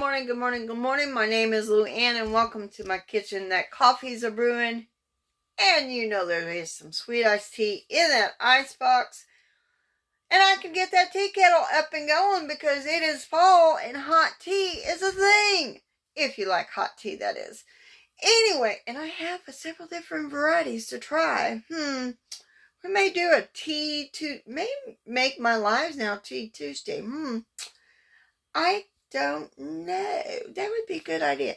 morning, good morning, good morning. My name is Lou Ann and welcome to my kitchen. That coffees are brewing. And you know there is some sweet iced tea in that ice box. And I can get that tea kettle up and going because it is fall and hot tea is a thing. If you like hot tea, that is. Anyway, and I have several different varieties to try. We may do a tea to may make my lives now tea Tuesday. I don't know. That would be a good idea.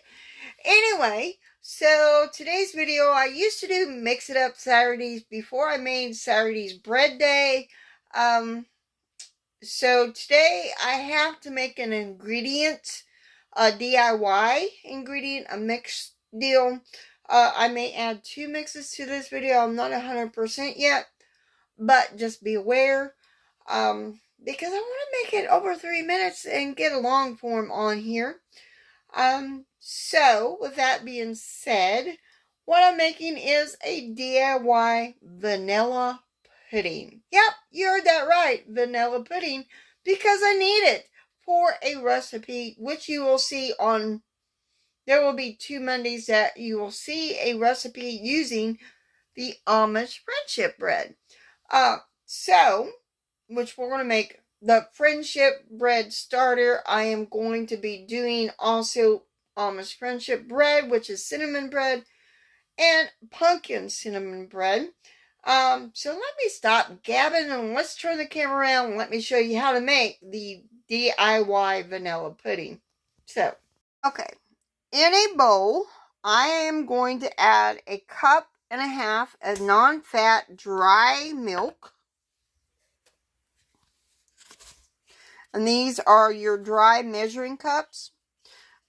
Anyway, so today's video, I used to do Mix It Up Saturdays before I made Saturday's bread day. So today I have to make an ingredient, a DIY ingredient, a mix deal. I may add 2 mixes to this video. I'm not 100% yet, but just be aware. Because I want to make it over 3 minutes and get a long form on here. So with that being said, what I'm making is a DIY vanilla pudding. Yep, you heard that right, vanilla pudding, because I need it for a recipe, which you will see on, there will be 2 Mondays that you will see a recipe using the Amish friendship bread. Which we're going to make the friendship bread starter. I am going to be doing also Amish friendship bread, which is cinnamon bread, and pumpkin cinnamon bread. So let me stop gabbing and let's turn the camera around and let me show you how to make the DIY vanilla pudding. So, okay. In a bowl, I am going to add 1.5 cups of non-fat dry milk. And these are your dry measuring cups.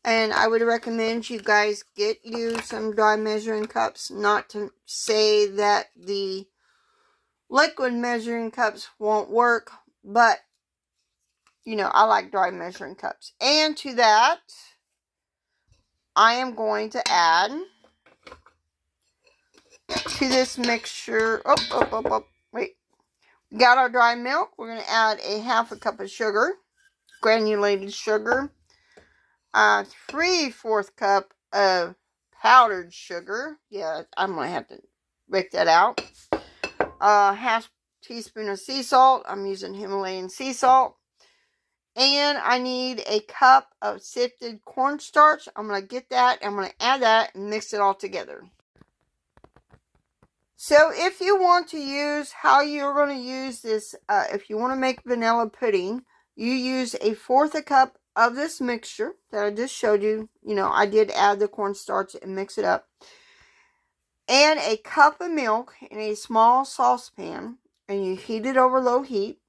And I would recommend you guys get you some dry measuring cups. Not to say that the liquid measuring cups won't work. But, you know, I like dry measuring cups. And to that, I am going to add to this mixture. Wait. We got our dry milk. We're going to add 1/2 cup of sugar. Granulated sugar, 3/4 cup of powdered sugar. Yeah, I'm gonna have to break that out. 1/2 teaspoon of sea salt. I'm using Himalayan sea salt, and I need 1 cup of sifted cornstarch. I'm gonna get that. I'm gonna add that and mix it all together. So if you want to use how you're going to use this, if you want to make vanilla pudding, you use 1/4 cup of this mixture that I just showed you. You know, I did add the cornstarch and mix it up. And 1 cup of milk in a small saucepan. And you heat it over low heat.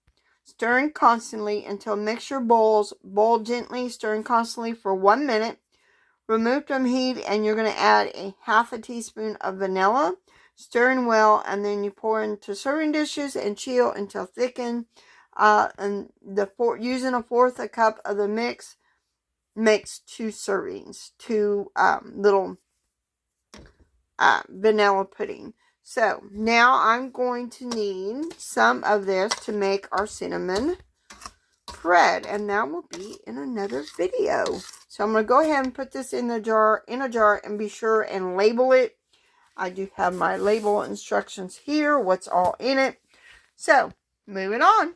Stirring constantly until mixture boils. Boil gently, stirring constantly for 1 minute. Remove from heat and you're going to add 1/2 teaspoon of vanilla. Stirring well, and then you pour into serving dishes and chill until thickened. And using 1/4 cup of the mix makes 2 servings, 2 little vanilla pudding. So now I'm going to need some of this to make our cinnamon bread, and that will be in another video. So I'm going to go ahead and put this in a jar, and be sure and label it. I do have my label instructions here, what's all in it. So, moving on.